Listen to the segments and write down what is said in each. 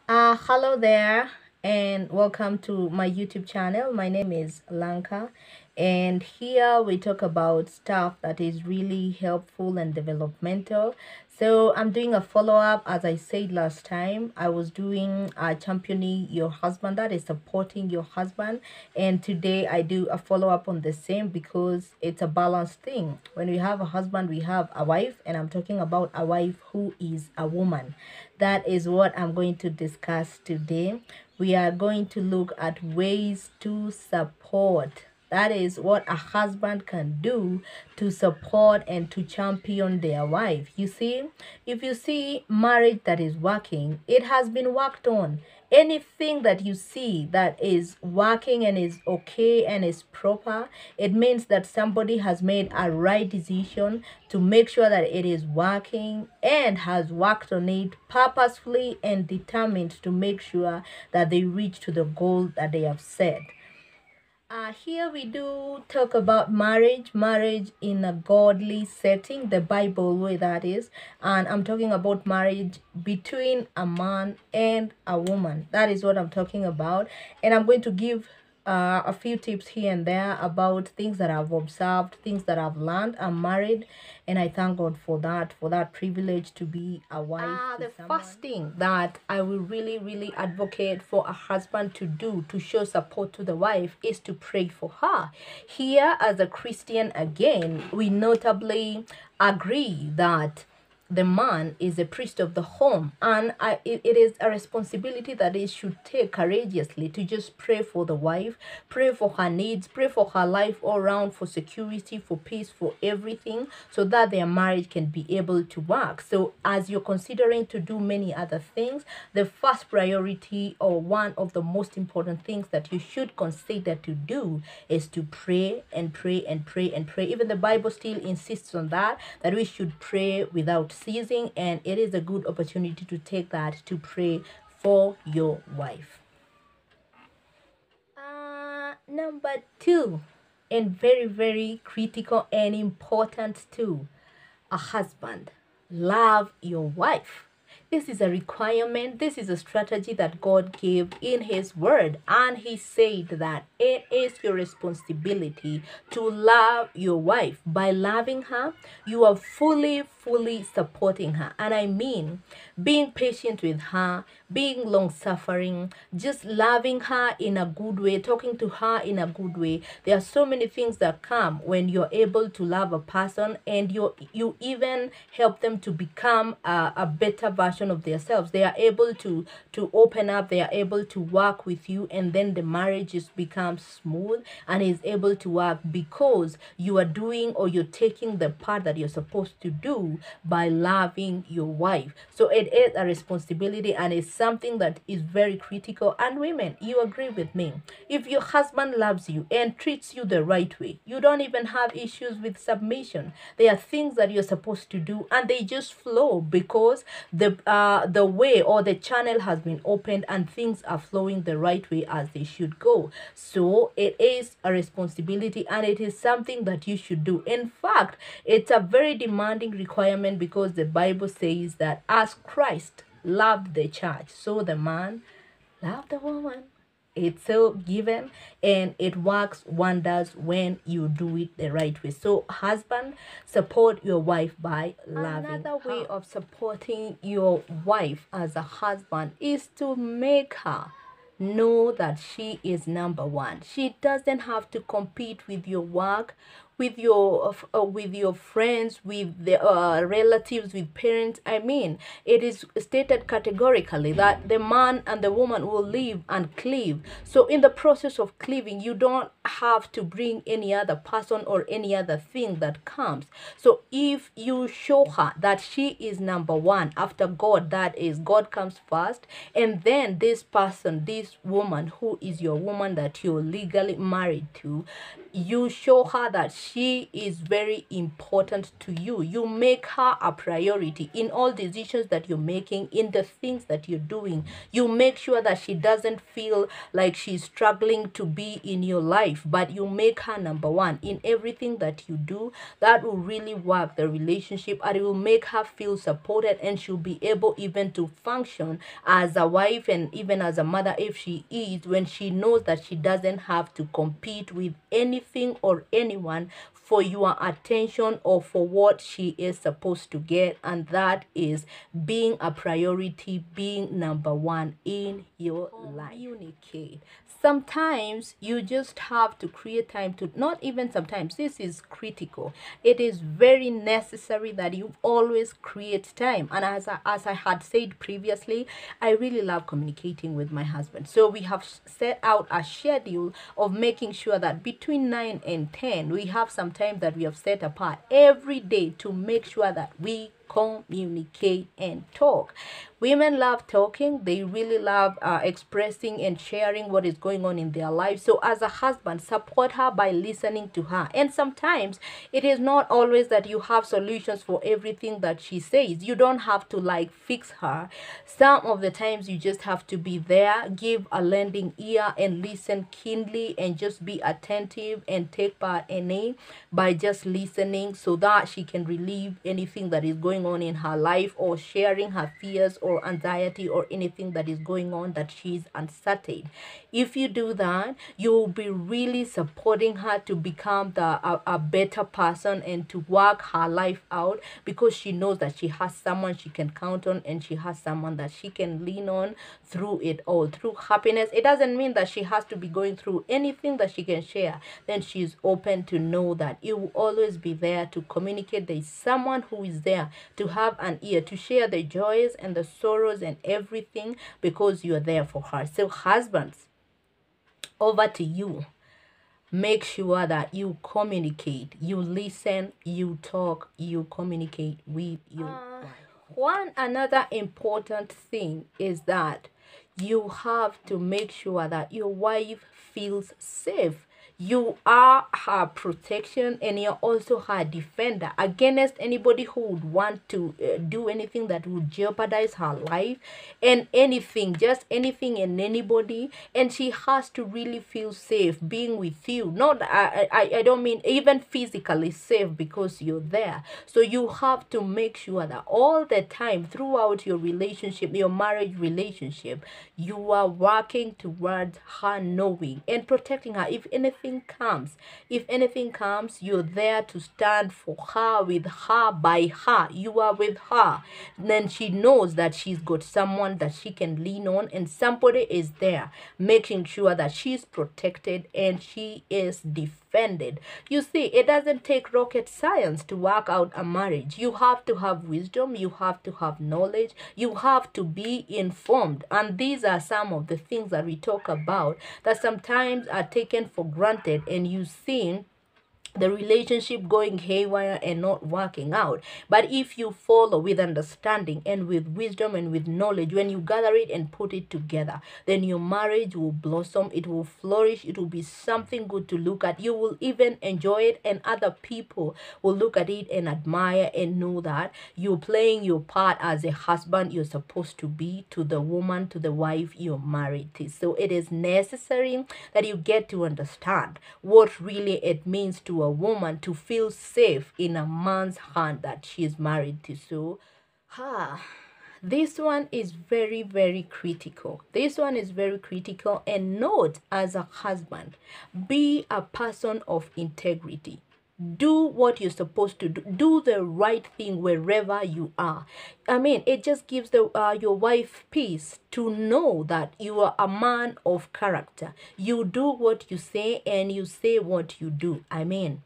Hello there, and welcome to my YouTube channel. My name is Lanka, and here we talk about stuff that is really helpful and developmental. So, I'm doing a follow up. As I said last time, I was doing championing your husband, that is supporting your husband, and today I do a follow up on the same because it's a balanced thing. When we have a husband, we have a wife, and I'm talking about a wife who is a woman. That is what I'm going to discuss today. We are going to look at ways to support. That is what a husband can do to support and to champion their wife. You see, if you see marriage that is working, it has been worked on. Anything that you see that is working and is okay and is proper, it means that somebody has made a right decision to make sure that it is working and has worked on it purposefully and determined to make sure that they reach to the goal that they have set. Here we do talk about marriage in a godly setting, the Bible way that is, and I'm talking about marriage between a man and a woman. That is what I'm talking about, and I'm going to give a few tips here and there about things that I've observed, things that I've learned. I'm married, and I thank God for that privilege to be a wife. The first thing that I will really advocate for a husband to do to show support to the wife is to pray for her. Here, as a Christian, again, we notably agree that the man is a priest of the home, and it is a responsibility that he should take courageously to just pray for the wife, pray for her needs, pray for her life all around, for security, for peace, for everything, so that their marriage can be able to work. So as you're considering to do many other things, the first priority, or one of the most important things that you should consider to do, is to pray and pray and pray and pray. Even the Bible still insists on that we should pray without ceasing, and it is a good opportunity to take that to pray for your wife. Number two, and very critical and important too, a husband, love your wife. This is a requirement. This is a strategy that God gave in His Word. And He said that it is your responsibility to love your wife. By loving her, you are fully supporting her. And I mean, being patient with her, being long suffering, just loving her in a good way, talking to her in a good way. There are so many things that come when you're able to love a person, and you even help them to become a better version of themselves. They are able to open up, they are able to work with you, and then the marriage just becomes smooth and is able to work because you are doing, or you're taking the part that you're supposed to do by loving your wife. So it is a responsibility, and it's something that is very critical. And women, you agree with me, if your husband loves you and treats you the right way, you don't even have issues with submission. There are things that you're supposed to do, and they just flow because the way, or the channel has been opened, and things are flowing the right way as they should go. So it is a responsibility, and it is something that you should do. In fact, it's a very demanding requirement, because the Bible says that as Christ loved the church, so the man loved the woman. It's so given, and it works wonders when you do it the right way. So husband, support your wife by loving Another way of supporting your wife as a husband is to make her know that she is number one. She doesn't have to compete with your work, with your friends, with the relatives, with parents. I mean, it is stated categorically that the man and the woman will live and cleave. So in the process of cleaving, you don't have to bring any other person or any other thing that comes. So if you show her that she is number one after God, that is, God comes first, and then this person, this woman who is your woman that you're legally married to, you show her that she is very important to you. You make her a priority in all decisions that you're making, in the things that you're doing. You make sure that she doesn't feel like she's struggling to be in your life, but you make her number one in everything that you do. That will really work the relationship, and it will make her feel supported, and she'll be able even to function as a wife and even as a mother if she is, when she knows that she doesn't have to compete with anything or anyone for your attention or for what she is supposed to get, and that is being a priority, being number one in your life. Communicate. Sometimes you just have to create time to, not even sometimes, this is critical. It is very necessary that you always create time. And as I had said previously, I really love communicating with my husband. So we have set out a schedule of making sure that between 9 and 10, we have some time that we have set apart every day to make sure that we communicate and talk. Women love talking. They really love expressing and sharing what is going on in their life. So as a husband, support her by listening to her. And sometimes it is not always that you have solutions for everything that she says. You don't have to like fix her. Some of the times you just have to be there, give a lending ear, and listen keenly, and just be attentive and take part in it by just listening, so that she can relieve anything that is going on in her life, or sharing her fears or anxiety or anything that is going on that she's uncertain. If you do that, you'll be really supporting her to become a better person and to work her life out, because she knows that she has someone she can count on, and she has someone that she can lean on through it all, through happiness. It doesn't mean that she has to be going through anything that she can share. Then she's open to know that you will always be there to communicate. There is someone who is there to have an ear, to share the joys and the sorrows and everything, because you're there for her. So husbands, over to you. Make sure that you communicate, you listen, you talk, you communicate with your wife. One another important thing is that you have to make sure that your wife feels safe. You are her protection, and you're also her defender against anybody who would want to do anything that would jeopardize her life, and anything, just anything and anybody. And she has to really feel safe being with you. Not, I don't mean even physically safe, because you're there. So you have to make sure that all the time throughout your relationship, your marriage relationship, you are working towards her knowing and protecting her. If anything comes, you're there to stand for her, with her, by her. You are with her. Then she knows that she's got someone that she can lean on, and somebody is there making sure that she's protected and she is defended. You see, it doesn't take rocket science to work out a marriage. You have to have wisdom, you have to have knowledge, you have to be informed. And these are some of the things that we talk about that sometimes are taken for granted, and you see the relationship going haywire and not working out. But if you follow with understanding and with wisdom and with knowledge, when you gather it and put it together, then your marriage will blossom, it will flourish, it will be something good to look at. You will even enjoy it, and other people will look at it and admire and know that you're playing your part as a husband you're supposed to be to the woman, to the wife you're married to. So it is necessary that you get to understand what really it means to a woman to feel safe in a man's hand that she is married to. So this one is very, very critical. This one is very critical. And note, as a husband, be a person of integrity. Do what you're supposed to do. Do the right thing wherever you are. I mean, it just gives your wife peace to know that you are a man of character. You do what you say, and you say what you do. I mean,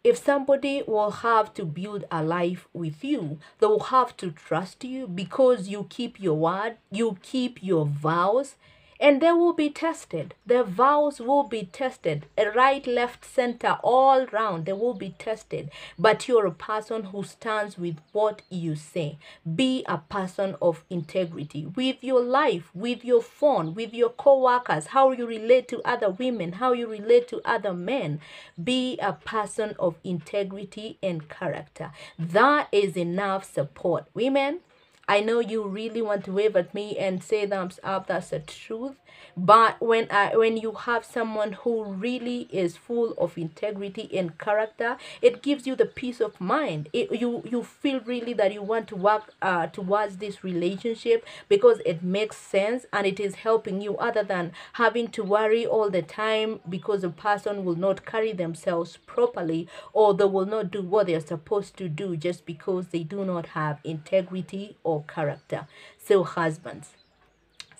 if somebody will have to build a life with you, they will have to trust you, because you keep your word, you keep your vows, and they will be tested. Their vows will be tested. Right, left, center, all round, they will be tested. But you're a person who stands with what you say. Be a person of integrity with your life, with your phone, with your co-workers, how you relate to other women, how you relate to other men. Be a person of integrity and character. That is enough support. Women, I know you really want to wave at me and say thumbs up, that's the truth. But when you have someone who really is full of integrity and character, it gives you the peace of mind. You feel really that you want to work towards this relationship because it makes sense and it is helping you, other than having to worry all the time because a person will not carry themselves properly, or they will not do what they're supposed to do just because they do not have integrity or character. So husbands,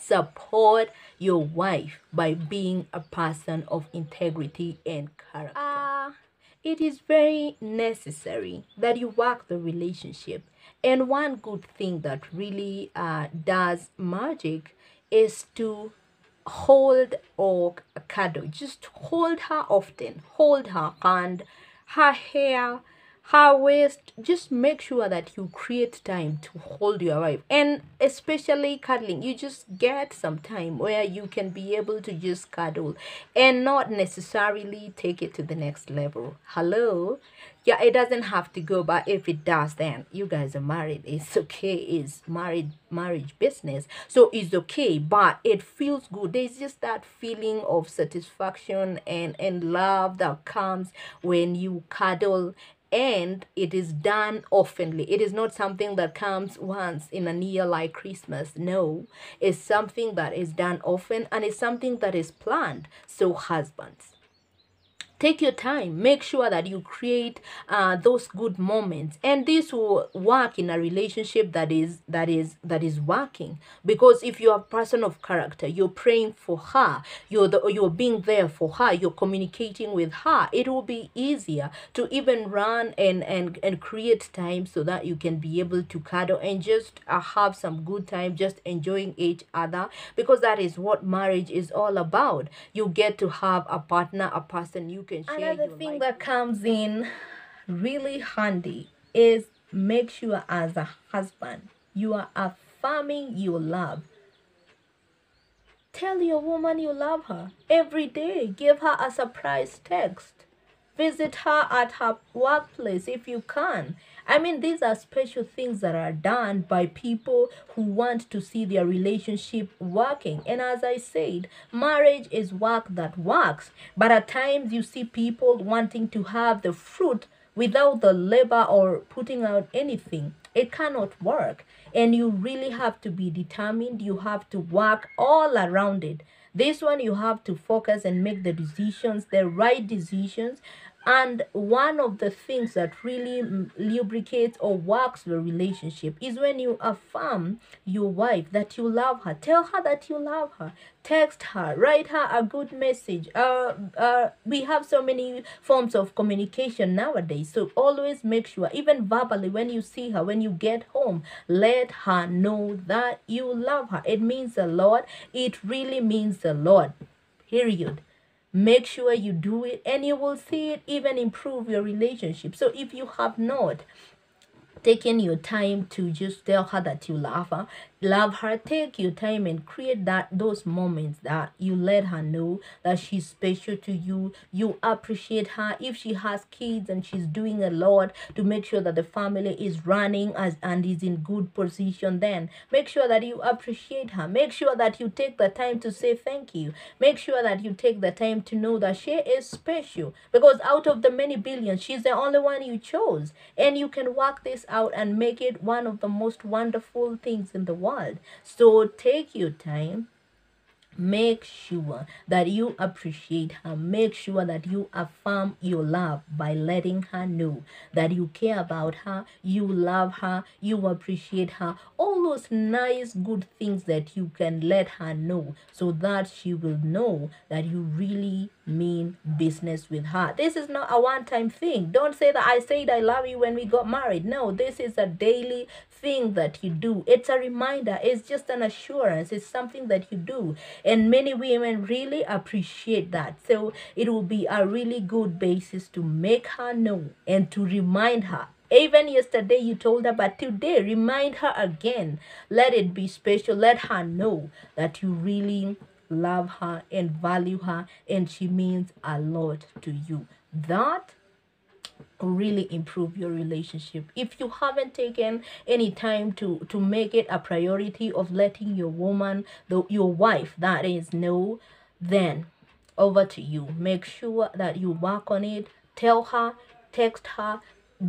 support your wife by being a person of integrity and character. It is very necessary that you work the relationship. And one good thing that really does magic is to hold or cuddle. Just hold her often. Hold her hand, her hair, her waist. Just make sure that you create time to hold your wife, and especially cuddling. You just get some time where you can be able to just cuddle and not necessarily take it to the next level. Hello? Yeah, it doesn't have to go, but if it does, then you guys are married. It's okay. It's marriage business, so it's okay, but it feels good. There's just that feeling of satisfaction and love that comes when you cuddle, and it is done oftenly. It is not something that comes once in a year like Christmas. No, it's something that is done often, and it's something that is planned. So husbands, take your time. Make sure that you create those good moments, and this will work in a relationship that is working. Because if you're a person of character, you're praying for her, you're being there for her, you're communicating with her, it will be easier to even run and create time so that you can be able to cuddle and just have some good time, just enjoying each other, because that is what marriage is all about. You get to have a partner, a person you can share. Another thing that comes in really handy is make sure as a husband you are affirming your love. Tell your woman you love her every day. Give her a surprise text. Visit her at her workplace if you can. I mean, these are special things that are done by people who want to see their relationship working. And as I said, marriage is work that works. But at times you see people wanting to have the fruit without the labor or putting out anything. It cannot work. And you really have to be determined. You have to work all around it. This one, you have to focus and make the decisions, the right decisions. And one of the things that really lubricates or works the relationship is when you affirm your wife that you love her. Tell her that you love her. Text her, write her a good message. We have so many forms of communication nowadays, so always make sure, even verbally, when you see her, when you get home, let her know that you love her. It means a lot. It really means a lot, period. Make sure you do it, and you will see it even improve your relationship. So if you have not taken your time to just tell her that you love her, take your time and create those moments that you let her know that she's special to you. You appreciate her. If she has kids and she's doing a lot to make sure that the family is running and is in good position, then make sure that you appreciate her. Make sure that you take the time to say thank you. Make sure that you take the time to know that she is special, because out of the many billions, she's the only one you chose, and you can work this out and make it one of the most wonderful things in the world. So take your time. Make sure that you appreciate her. Make sure that you affirm your love by letting her know that you care about her, you love her, you appreciate her. All those nice, good things that you can let her know, so that she will know that you really mean business with her. This is not a one-time thing. Don't say that I said I love you when we got married. No, this is a daily thing that you do. It's a reminder. It's just an assurance. It's something that you do. And many women really appreciate that. So it will be a really good basis to make her know and to remind her. Even yesterday you told her, but today remind her again. Let it be special. Let her know that you really love her and value her, and she means a lot to you. That really improve your relationship. If you haven't taken any time to make it a priority of letting your woman, your wife that is, know, then over to you. Make sure that you work on it. Tell her, text her,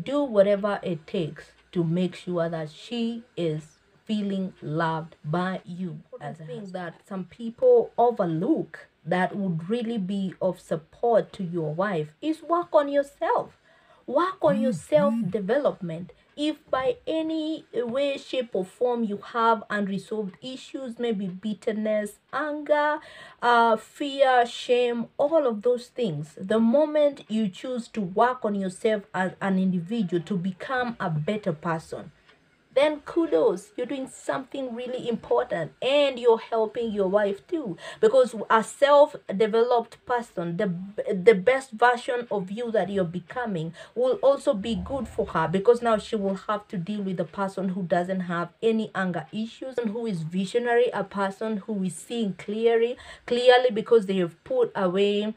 do whatever it takes to make sure that she is feeling loved by you. As a thing that some people overlook that would really be of support to your wife is work on yourself. Work on your self development. If by any way, shape, or form you have unresolved issues, maybe bitterness, anger, fear, shame, all of those things, the moment you choose to work on yourself as an individual to become a better person, then kudos, you're doing something really important, and you're helping your wife too, because a self-developed person, the best version of you that you're becoming will also be good for her, because now she will have to deal with a person who doesn't have any anger issues, and who is visionary, a person who is seeing clearly, because they have put away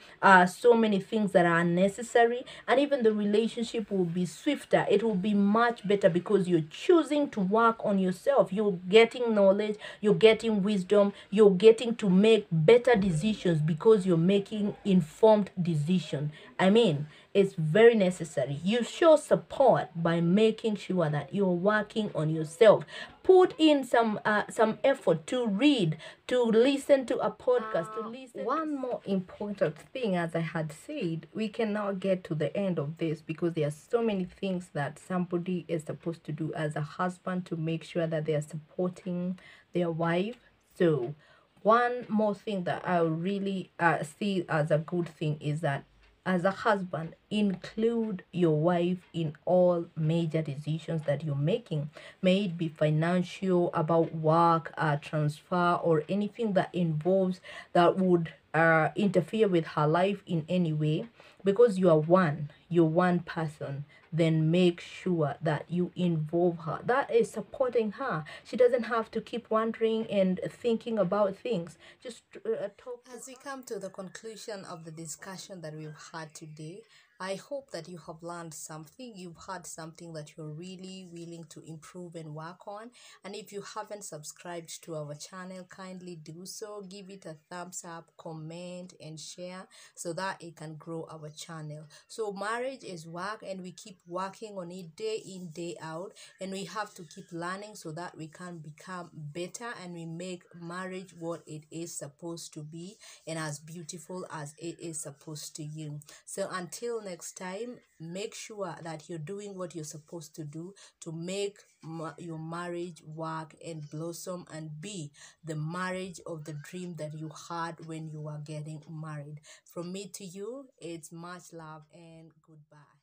so many things that are unnecessary. And even the relationship will be swifter, it will be much better, because you're choosing to work on yourself. You're getting knowledge, you're getting wisdom, you're getting to make better decisions, because you're making informed decision. I mean, it's very necessary. You show support by making sure that you're working on yourself. Put in some effort to read, to listen to a podcast, to listen. One more important thing, as I had said, we cannot get to the end of this, because there are so many things that somebody is supposed to do as a husband to make sure that they are supporting their wife. So one more thing that I really see as a good thing is that, as a husband, include your wife in all major decisions that you're making. May it be financial, about work, transfer, or anything that involves, that would interfere with her life in any way. Because you're one person, then make sure that you involve her. That is supporting her. She doesn't have to keep wondering and thinking about things. Just talk. As we come to the conclusion of the discussion that we've had today, I hope that you have learned something. You've had something that you're really willing to improve and work on. And if you haven't subscribed to our channel, kindly do so. Give it a thumbs up, comment, and share, so that it can grow our channel. So marriage is work, and we keep working on it day in, day out, and we have to keep learning so that we can become better, and we make marriage what it is supposed to be, and as beautiful as it is supposed to you. So until next time, make sure that you're doing what you're supposed to do to make your marriage work and blossom and be the marriage of the dream that you had when you were getting married. From me to you, it's much love and goodbye.